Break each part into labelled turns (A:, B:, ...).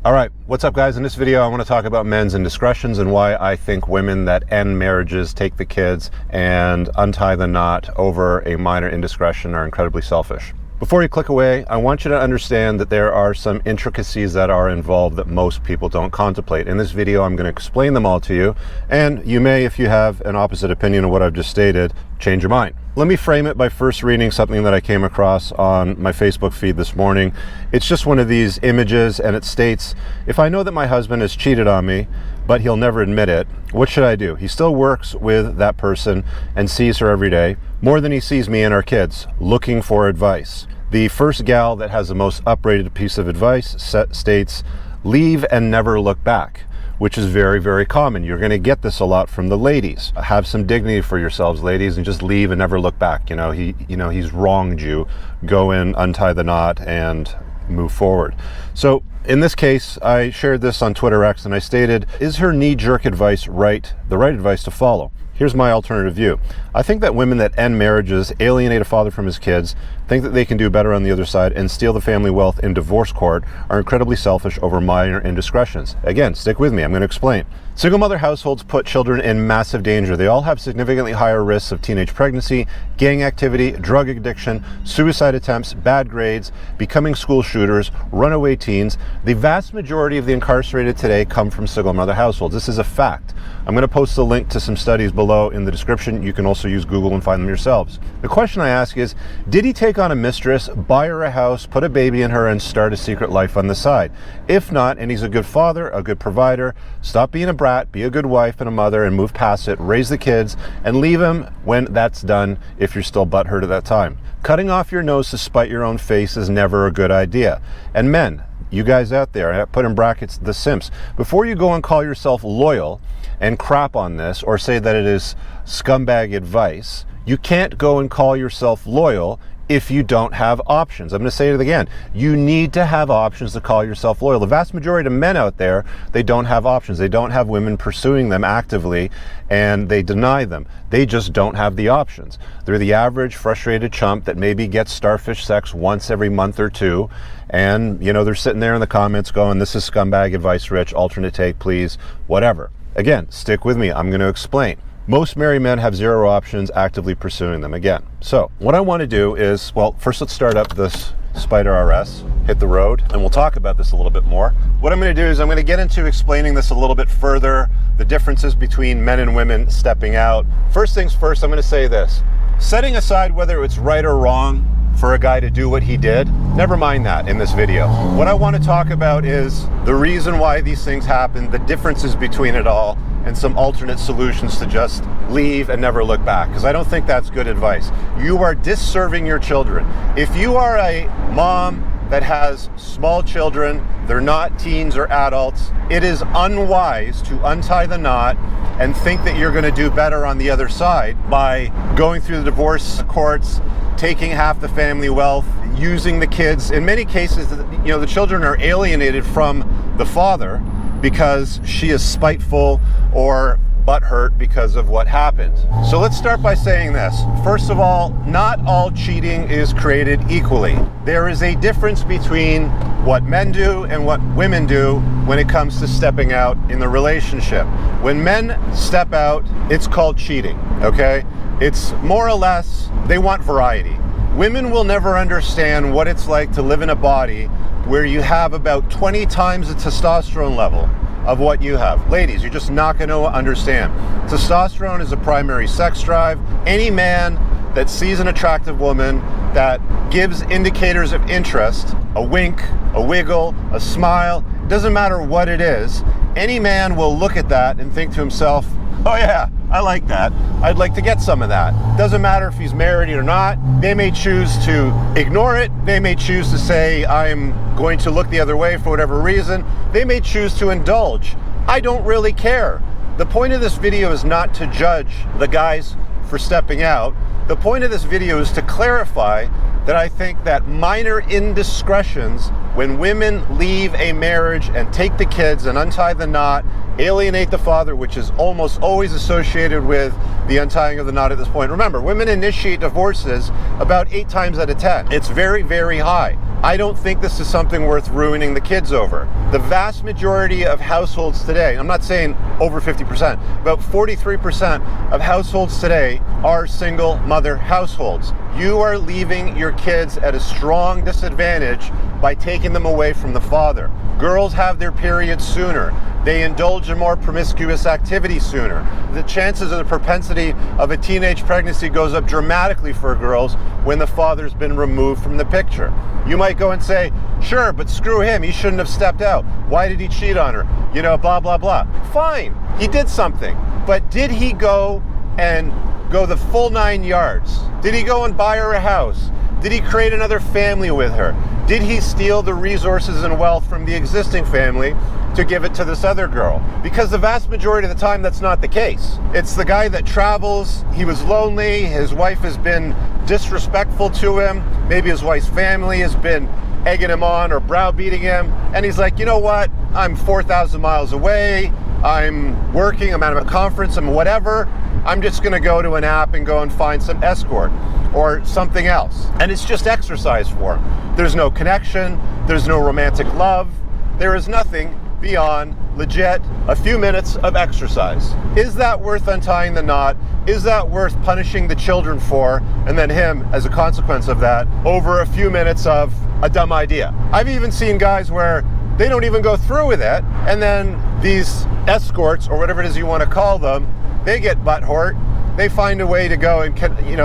A: All right, what's up guys? In this video I want to talk about men's indiscretions and why I think women that end marriages, take the kids, and untie the knot over a minor indiscretion are incredibly selfish. Before you click away, I want you to understand that there are some intricacies that are involved that most people don't contemplate. In this video I'm going to explain them all to you, and you may, if you have an opposite opinion of what I've just stated, change your mind. Let me frame it by first reading something that I came across on my Facebook feed this morning. It's just one of these images, and it states, if I know that my husband has cheated on me, but he'll never admit it, what should I do? He still works with that person and sees her every day, more than he sees me and our kids, looking for advice. The first gal that has the most uprated piece of advice states, leave and never look back, which is very, very common. You're going to get this a lot from the ladies. Have some dignity for yourselves, ladies, and just leave and never look back. He's wronged you. Go in, untie the knot, and move forward. So in this case, I shared this on Twitter X, and I stated, is her knee-jerk advice the right advice to follow? Here's my alternative view. I think that women that end marriages, alienate a father from his kids, think that they can do better on the other side, and steal the family wealth in divorce court are incredibly selfish over minor indiscretions. Again, stick with me, I'm going to explain. Single mother households put children in massive danger. They all have significantly higher risks of teenage pregnancy, gang activity, drug addiction, suicide attempts, bad grades, becoming school shooters, runaway teens. The vast majority of the incarcerated today come from single mother households. This is a fact. I'm going to post a link to some studies below in the description. You can also use Google and find them yourselves. The question I ask is, did he take on a mistress, buy her a house, put a baby in her, and start a secret life on the side? If not, and he's a good father, a good provider, stop being a brat, be a good wife and a mother, and move past it, raise the kids, and leave him when that's done if you're still butthurt at that time. Cutting off your nose to spite your own face is never a good idea. And men, you guys out there, I put in brackets the simps, before you go and call yourself loyal and crap on this or say that it is scumbag advice, you can't go and call yourself loyal if you don't have options. I'm going to say it again. You need to have options to call yourself loyal. The vast majority of men out there, they don't have options. They don't have women pursuing them actively, and they deny them. They just don't have the options. They're the average frustrated chump that maybe gets starfish sex once every month or two, and they're sitting there in the comments going, this is scumbag advice, Rich, alternate take, please, whatever. Again, stick with me. I'm going to explain. Most married men have zero options actively pursuing them again. So what I want to do is, well, first let's start up this Spider RS, hit the road, and we'll talk about this a little bit more. What I'm going to do is I'm going to get into explaining this a little bit further, the differences between men and women stepping out. First things first, I'm going to say this. Setting aside whether it's right or wrong for a guy to do what he did, never mind that in this video. What I want to talk about is the reason why these things happen, the differences between it all, and some alternate solutions to just leave and never look back, because I don't think that's good advice. You are disserving your children. If you are a mom that has small children, they're not teens or adults, it is unwise to untie the knot and think that you're going to do better on the other side by going through the divorce courts, taking half the family wealth, using the kids. In many cases, the children are alienated from the father because she is spiteful or butthurt because of what happened. So let's start by saying this. First of all, not all cheating is created equally. There is a difference between what men do and what women do when it comes to stepping out in the relationship. When men step out, it's called cheating, okay? It's more or less, they want variety. Women will never understand what it's like to live in a body where you have about 20 times the testosterone level of what you have. Ladies, you're just not going to understand. Testosterone is a primary sex drive. Any man that sees an attractive woman that gives indicators of interest, a wink, a wiggle, a smile, doesn't matter what it is, any man will look at that and think to himself, oh yeah, I like that. I'd like to get some of that. Doesn't matter if he's married or not. They may choose to ignore it. They may choose to say, I'm going to look the other way for whatever reason. They may choose to indulge. I don't really care. The point of this video is not to judge the guys for stepping out. The point of this video is to clarify that I think that minor indiscretions, when women leave a marriage and take the kids and untie the knot, alienate the father, which is almost always associated with the untying of the knot at this point. Remember, women initiate divorces about 8 times out of 10. It's very, very high. I don't think this is something worth ruining the kids over. The vast majority of households today, I'm not saying over 50%, about 43% of households today are single mother households. You are leaving your kids at a strong disadvantage by taking them away from the father. Girls have their periods sooner. They indulge in more promiscuous activity sooner. The chances of the propensity of a teenage pregnancy goes up dramatically for girls when the father's been removed from the picture. You might go and say, sure, but screw him. He shouldn't have stepped out. Why did he cheat on her? You know, blah, blah, blah. Fine, he did something. But did he go the full 9 yards? Did he go and buy her a house? Did he create another family with her? Did he steal the resources and wealth from the existing family to give it to this other girl? Because the vast majority of the time, that's not the case. It's the guy that travels, he was lonely, his wife has been disrespectful to him, maybe his wife's family has been egging him on or browbeating him, and he's like, you know what, I'm 4,000 miles away, I'm working, I'm at a conference, I'm whatever, I'm just gonna go to an app and go and find some escort or something else. And it's just exercise for him. There's no connection, there's no romantic love, there is nothing beyond legit a few minutes of exercise. Is that worth untying the knot? Is that worth punishing the children for, and then him as a consequence of that, over a few minutes of a dumb idea? I've even seen guys where they don't even go through with it, and then these escorts, or whatever it is you want to call them, they get butthurt. They find a way to go and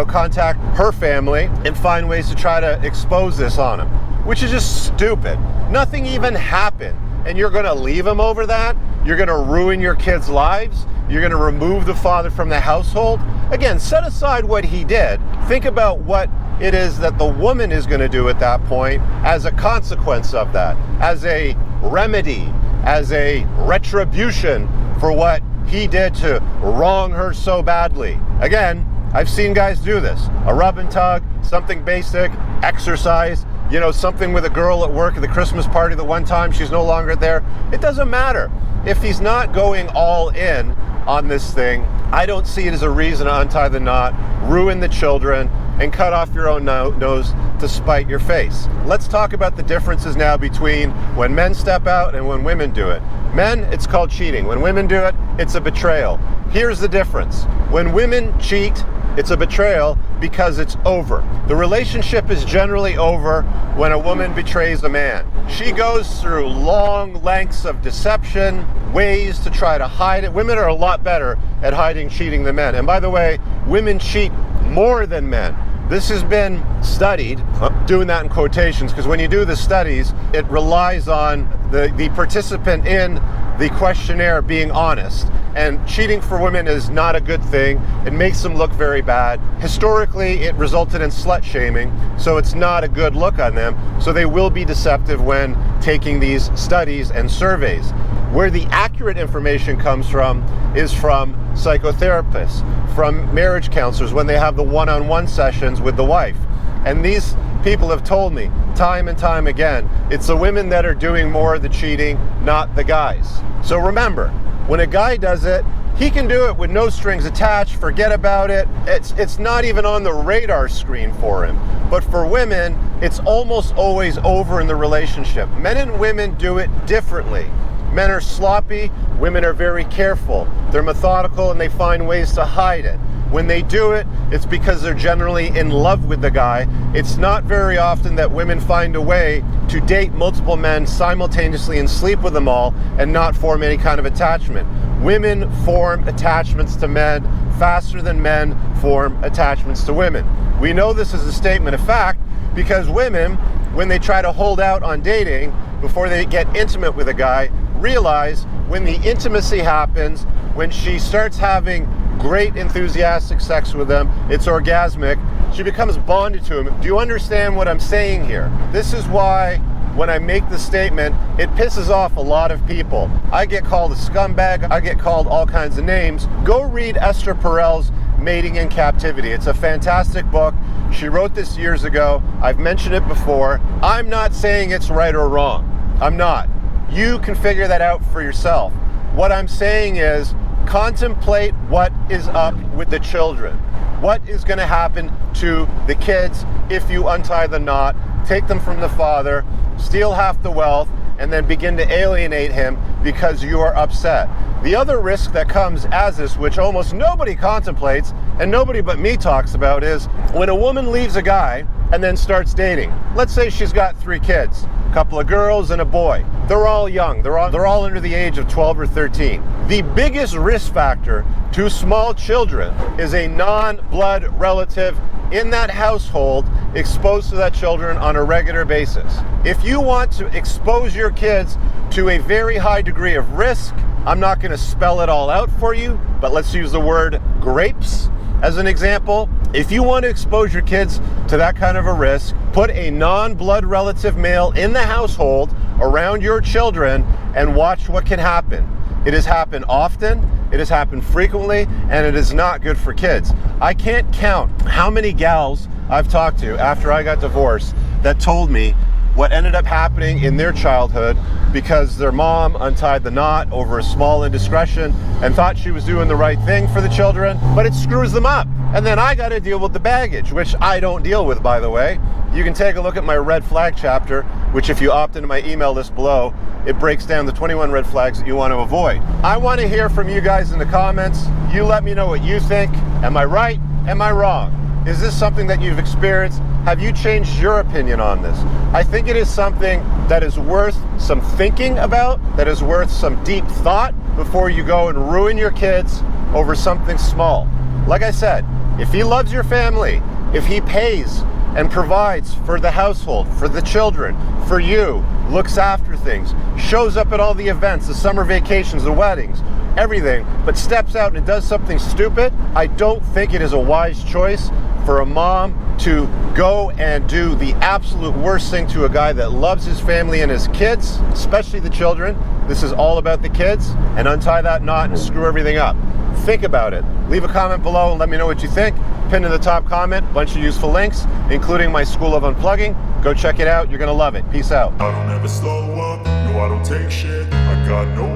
A: contact her family and find ways to try to expose this on him, which is just stupid. Nothing even happened, and you're going to leave him over that? You're going to ruin your kids' lives? You're going to remove the father from the household? Again, set aside what he did. Think about what it is that the woman is going to do at that point as a consequence of that, as a remedy, as a retribution for what he did to wrong her so badly. Again, I've seen guys do this. A rub and tug, something basic, exercise, something with a girl at work at the Christmas party the one time she's no longer there. It doesn't matter. If he's not going all in on this thing, I don't see it as a reason to untie the knot, ruin the children, and cut off your own nose to spite your face. Let's talk about the differences now between when men step out and when women do it. Men, it's called cheating. When women do it, it's a betrayal. Here's the difference. When women cheat, it's a betrayal because it's over. The relationship is generally over when a woman betrays a man. She goes through long lengths of deception, ways to try to hide it. Women are a lot better at hiding cheating than men. And by the way, women cheat more than men. This has been studied, doing that in quotations, because when you do the studies, it relies on the participant in the questionnaire being honest. And cheating for women is not a good thing. It makes them look very bad. Historically, it resulted in slut shaming, so it's not a good look on them. So they will be deceptive when taking these studies and surveys. Where the accurate information comes from is from psychotherapists, from marriage counselors when they have the one-on-one sessions with the wife. And these people have told me time and time again, it's the women that are doing more of the cheating, not the guys. So remember, when a guy does it, he can do it with no strings attached, forget about it. It's not even on the radar screen for him. But for women, it's almost always over in the relationship. Men and women do it differently. Men are sloppy, women are very careful. They're methodical and they find ways to hide it. When they do it, it's because they're generally in love with the guy. It's not very often that women find a way to date multiple men simultaneously and sleep with them all and not form any kind of attachment. Women form attachments to men faster than men form attachments to women. We know this is a statement of fact because women, when they try to hold out on dating before they get intimate with a guy, realize when the intimacy happens, when she starts having great enthusiastic sex with them, it's orgasmic, she becomes bonded to him. Do you understand what I'm saying here? This is why when I make the statement, it pisses off a lot of people. I get called a scumbag, I get called all kinds of names. Go read Esther Perel's Mating in Captivity. It's a fantastic book. She wrote this years ago. I've mentioned it before. I'm not saying it's right or wrong. I'm not. You can figure that out for yourself. What I'm saying is contemplate what is up with the children. What is going to happen to the kids if you untie the knot, take them from the father, steal half the wealth, and then begin to alienate him because you are upset. The other risk that comes as this, which almost nobody contemplates and nobody but me talks about, is when a woman leaves a guy and then starts dating. Let's say she's got 3 kids, a couple of girls and a boy. They're all young. They're all under the age of 12 or 13. The biggest risk factor to small children is a non-blood relative in that household exposed to that children on a regular basis. If you want to expose your kids to a very high degree of risk, I'm not going to spell it all out for you, but let's use the word grapes as an example. If you want to expose your kids to that kind of a risk, put a non-blood relative male in the household around your children and watch what can happen. It has happened often, it has happened frequently, and it is not good for kids. I can't count how many gals I've talked to after I got divorced that told me what ended up happening in their childhood because their mom untied the knot over a small indiscretion and thought she was doing the right thing for the children, but it screws them up. And then I got to deal with the baggage, which I don't deal with, by the way. You can take a look at my red flag chapter, which if you opt into my email list below, it breaks down the 21 red flags that you want to avoid. I want to hear from you guys in the comments. You let me know what you think. Am I right? Am I wrong? Is this something that you've experienced? Have you changed your opinion on this? I think it is something that is worth some thinking about, that is worth some deep thought before you go and ruin your kids over something small. Like I said, if he loves your family, if he pays and provides for the household, for the children, for you, looks after things, shows up at all the events, the summer vacations, the weddings, everything, but steps out and does something stupid, I don't think it is a wise choice for a mom to go and do the absolute worst thing to a guy that loves his family and his kids, especially the children. This is all about the kids, and untie that knot and screw everything up. Think about it. Leave a comment below and let me know what you think. Pin in the top comment, a bunch of useful links, including my School of Unplugging. Go check it out. You're going to love it. Peace out.
B: I don't ever slow up. No, I don't take shit. I got no